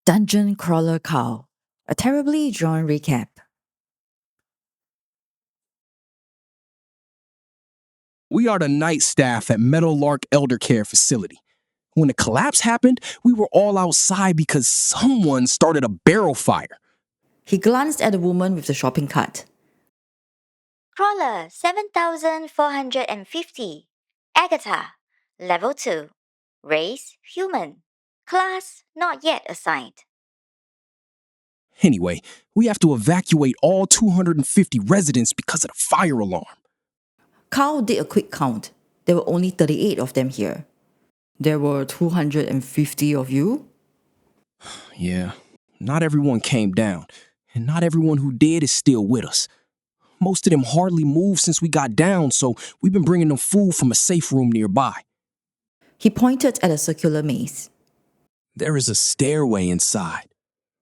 Dungeon Crawler Carl, a terribly drawn recap. We are the night staff at Meadowlark Elder Care Facility. When the collapse happened, we were all outside because someone started a barrel fire. He glanced at the woman with the shopping cart. Crawler 7450. Agatha, Level 2. Race, human. Class, not yet assigned. Anyway, we have to evacuate all 250 residents because of the fire alarm. Carl did a quick count. There were only 38 of them here. There were 250 of you? Yeah, not everyone came down, and not everyone who did is still with us. Most of them hardly moved since we got down, so we've been bringing them food from a safe room nearby. He pointed at a circular maze. There is a stairway inside.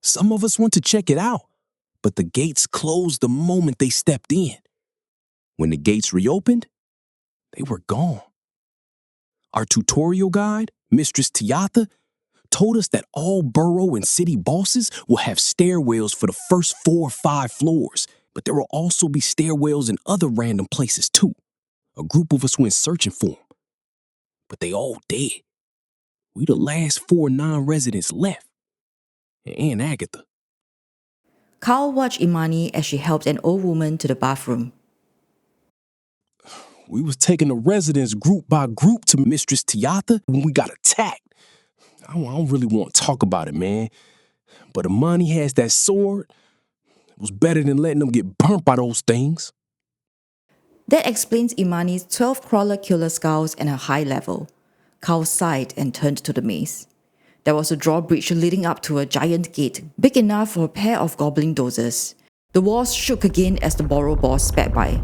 Some of us went to check it out, but the gates closed the moment they stepped in. When the gates reopened, they were gone. Our tutorial guide, Mistress Tiata, told us that all borough and city bosses will have stairwells for the first 4 or 5 floors, but there will also be stairwells in other random places too. A group of us went searching for them, but they all dead. We the last 4 non-residents left, and Agatha. Carl watched Imani as she helped an old woman to the bathroom. We was taking the residents group by group to Mistress Tiata when we got attacked. I don't really want to talk about it, man. But Imani has that sword. It was better than letting them get burnt by those things. That explains Imani's 12 crawler killer skulls and her high level. Carl sighed and turned to the maze. There was a drawbridge leading up to a giant gate, big enough for a pair of goblin dozers. The walls shook again as the borough boss sped by.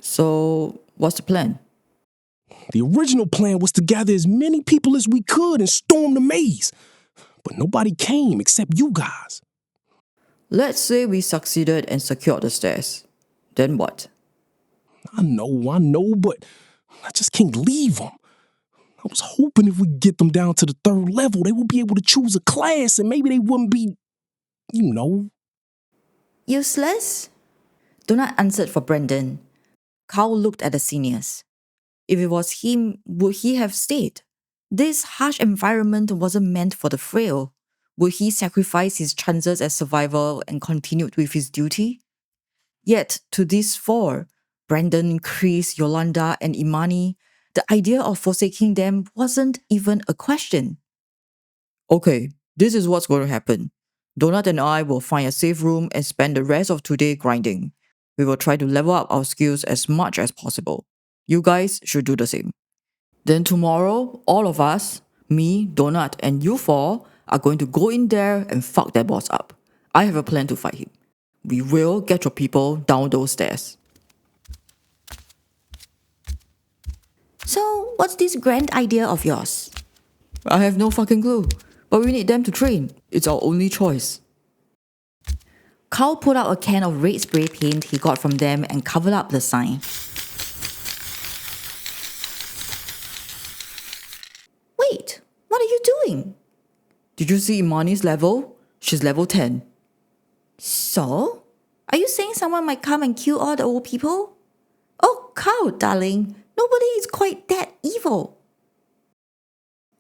So, what's the plan? The original plan was to gather as many people as we could and storm the maze. But nobody came except you guys. Let's say we succeeded and secured the stairs. Then what? I know, but I just can't leave them. I was hoping if we get them down to the 3rd level, they would be able to choose a class and maybe they wouldn't be, Useless? Donut answered for Brendan. Carl looked at the seniors. If it was him, would he have stayed? This harsh environment wasn't meant for the frail. Would he sacrifice his chances at survival and continued with his duty? Yet, to these 4, Brendan, Chris, Yolanda, and Imani, the idea of forsaking them wasn't even a question. Okay, this is what's going to happen. Donut and I will find a safe room and spend the rest of today grinding. We will try to level up our skills as much as possible. You guys should do the same. Then tomorrow, all of us, me, Donut, and you 4, are going to go in there and fuck that boss up. I have a plan to fight him. We will get your people down those stairs. So, what's this grand idea of yours? I have no fucking clue, but we need them to train. It's our only choice. Carl pulled out a can of red spray paint he got from them and covered up the sign. Wait, what are you doing? Did you see Imani's level? She's level 10. So? Are you saying someone might come and kill all the old people? Oh, Carl, darling, nobody is quite that evil.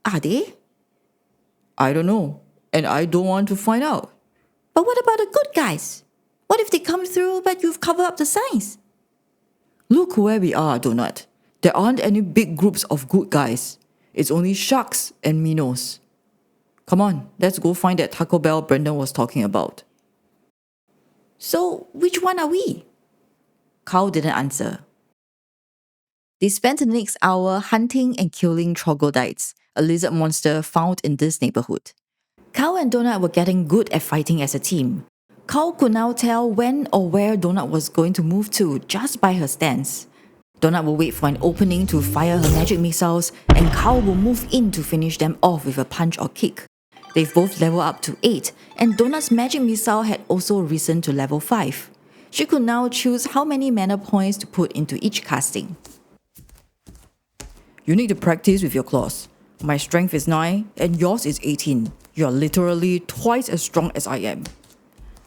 Are they? I don't know, and I don't want to find out. But what about the good guys? What if they come through but you've covered up the signs? Look where we are, Donut. There aren't any big groups of good guys. It's only sharks and minnows. Come on, let's go find that Taco Bell Brendan was talking about. So, which one are we? Carl didn't answer. They spent the next hour hunting and killing troglodytes, a lizard monster found in this neighborhood. Carl and Donut were getting good at fighting as a team. Carl could now tell when or where Donut was going to move to just by her stance. Donut will wait for an opening to fire her magic missiles, and Carl will move in to finish them off with a punch or kick. They've both leveled up to 8, and Donut's magic missile had also risen to level 5. She could now choose how many mana points to put into each casting. You need to practice with your claws. My strength is 9 and yours is 18. You are literally twice as strong as I am.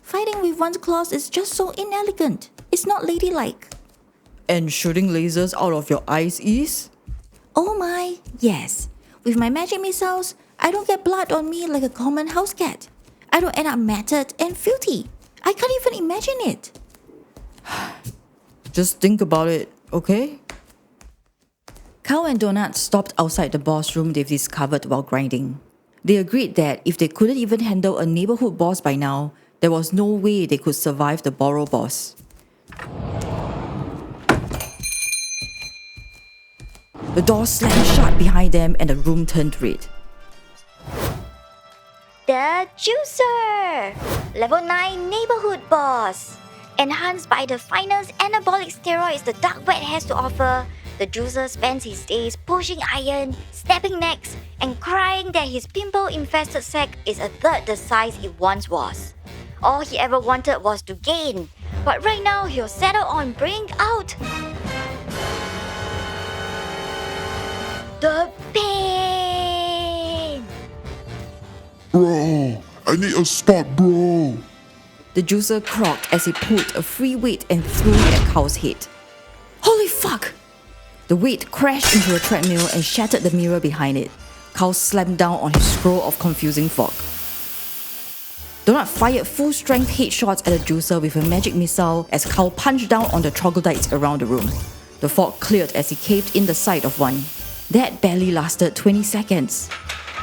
Fighting with one's claws is just so inelegant. It's not ladylike. And shooting lasers out of your eyes is? Oh my, yes. With my magic missiles, I don't get blood on me like a common house cat. I don't end up matted and filthy. I can't even imagine it. Just think about it, okay? Carl and Donut stopped outside the boss room they've discovered while grinding. They agreed that if they couldn't even handle a neighborhood boss by now, there was no way they could survive the Borrow boss. The door slammed shut behind them and the room turned red. The Juicer! Level 9 neighborhood boss. Enhanced by the finest anabolic steroids the dark web has to offer, the Juicer spends his days pushing iron, snapping necks, and crying that his pimple-infested sack is a third the size it once was. All he ever wanted was to gain, but right now he'll settle on bring out the pain! Bro, I need a spot, bro. The Juicer croaked as he pulled a free weight and threw it at Carl's head. Holy fuck! The weight crashed into a treadmill and shattered the mirror behind it. Carl slammed down on his scroll of confusing fog. Donut fired full-strength headshots at the Juicer with a magic missile as Carl punched down on the troglodytes around the room. The fog cleared as he caved in the side of one. That barely lasted 20 seconds.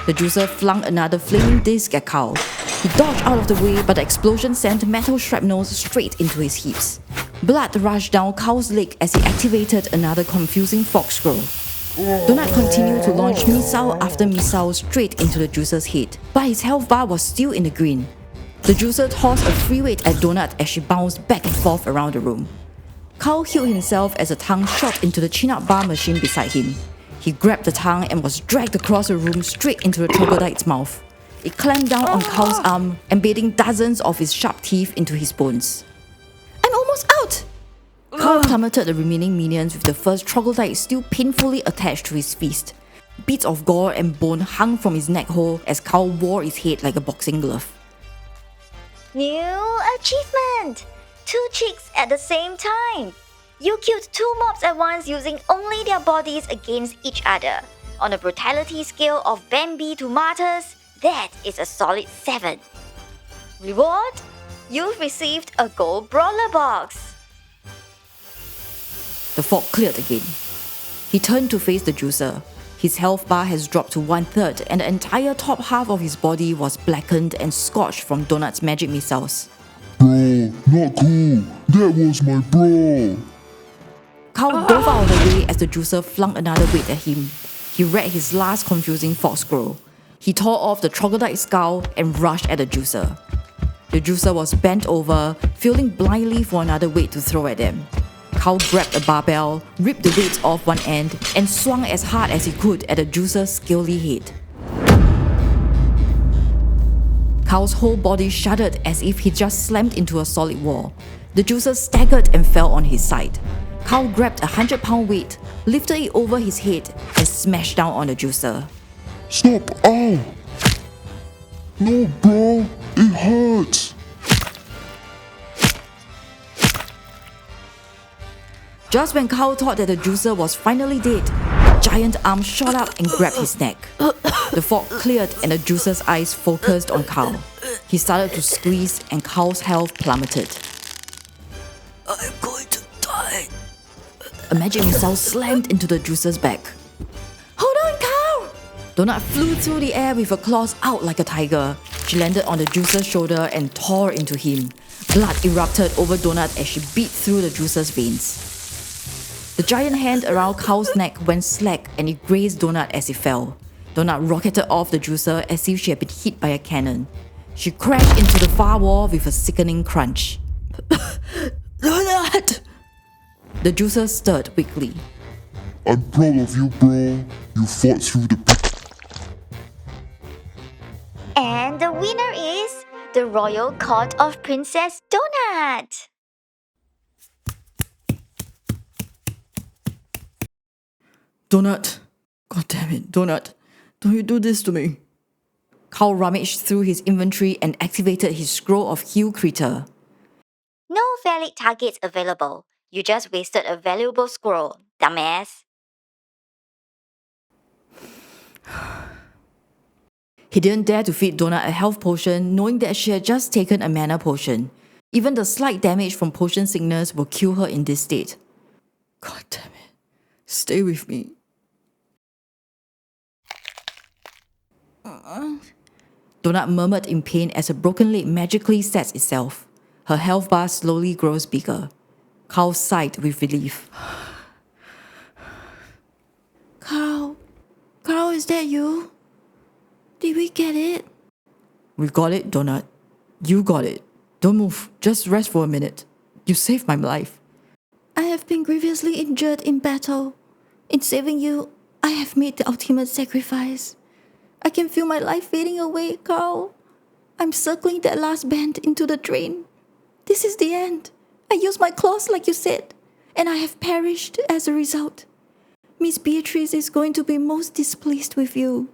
The Juicer flung another flaming disc at Carl. He dodged out of the way, but the explosion sent metal shrapnels straight into his hips. Blood rushed down Carl's leg as he activated another confusing fog scroll. Donut continued to launch missile after missile straight into the Juicer's head, but his health bar was still in the green. The Juicer tossed a free weight at Donut as she bounced back and forth around the room. Carl healed himself as a tongue shot into the chin-up bar machine beside him. He grabbed the tongue and was dragged across the room straight into the troglodyte's mouth. It clamped down on Carl's arm, embedding dozens of his sharp teeth into his bones. I'm almost out! Carl plummeted the remaining minions with the first troglodyte still painfully attached to his fist. Bits of gore and bone hung from his neck hole as Carl wore his head like a boxing glove. New achievement! 2 chicks at the same time! You killed 2 mobs at once using only their bodies against each other. On a brutality scale of Bambi to Martyrs, that is a solid 7. Reward? You've received a gold brawler box. The fog cleared again. He turned to face the Juicer. His health bar has dropped to 1/3 and the entire top half of his body was blackened and scorched from Donut's magic missiles. Bro, not cool. That was my bro. Carl dove out of the way as the Juicer flung another weight at him. He read his last confusing fog scroll. He tore off the troglodyte skull and rushed at the Juicer. The Juicer was bent over, feeling blindly for another weight to throw at them. Carl grabbed a barbell, ripped the weights off one end, and swung as hard as he could at the Juicer's scaly head. Carl's whole body shuddered as if he just slammed into a solid wall. The Juicer staggered and fell on his side. Carl grabbed a 100-pound weight, lifted it over his head, and smashed down on the Juicer. Stop! Ow! No, bro! It hurts! Just when Carl thought that the Juicer was finally dead, a giant arm shot up and grabbed his neck. The fog cleared and the Juicer's eyes focused on Carl. He started to squeeze and Carl's health plummeted. I'm going to die. A magic missile slammed into the Juicer's back. Hold on, Carl! Donut flew through the air with her claws out like a tiger. She landed on the Juicer's shoulder and tore into him. Blood erupted over Donut as she beat through the Juicer's veins. The giant hand around Carl's neck went slack and it grazed Donut as he fell. Donut rocketed off the Juicer as if she had been hit by a cannon. She crashed into the far wall with a sickening crunch. Donut! The Juicer stirred weakly. I'm proud of you, bro. You fought through the And the winner is the Royal Court of Princess Donut. Donut! God damn it, Donut. Don't you do this to me. Carl rummaged through his inventory and activated his scroll of Heal Creature. No valid targets available. You just wasted a valuable scroll, dumbass. He didn't dare to feed Donut a health potion, knowing that she had just taken a mana potion. Even the slight damage from potion sickness will kill her in this state. God damn it. Stay with me. Donut murmured in pain as a broken leg magically sets itself. Her health bar slowly grows bigger. Carl sighed with relief. Carl, is that you? Did we get it? We got it, Donut. You got it. Don't move. Just rest for a minute. You saved my life. I have been grievously injured in battle. In saving you, I have made the ultimate sacrifice. I can feel my life fading away, Carl. I'm circling that last bend into the drain. This is the end. I used my claws like you said, and I have perished as a result. Miss Beatrice is going to be most displeased with you.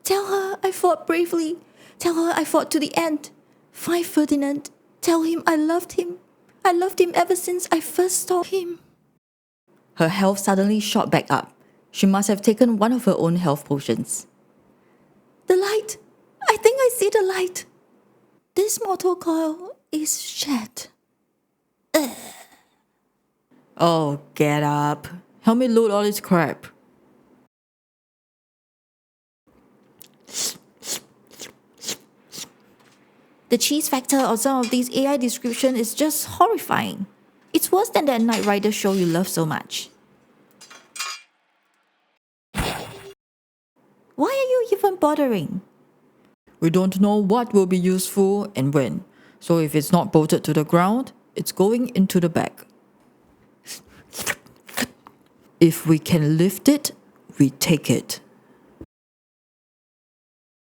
Tell her I fought bravely. Tell her I fought to the end. Find Ferdinand. Tell him I loved him. I loved him ever since I first saw him. Her health suddenly shot back up. She must have taken one of her own health potions. The light! I think I see the light. This mortal coil is shed. Oh, get up. Help me load all this crap. The cheese factor of some of these AI descriptions is just horrifying. It's worse than that Knight Rider show you love so much. Why are you even bothering? We don't know what will be useful and when, so if it's not bolted to the ground, it's going into the bag. If we can lift it, we take it.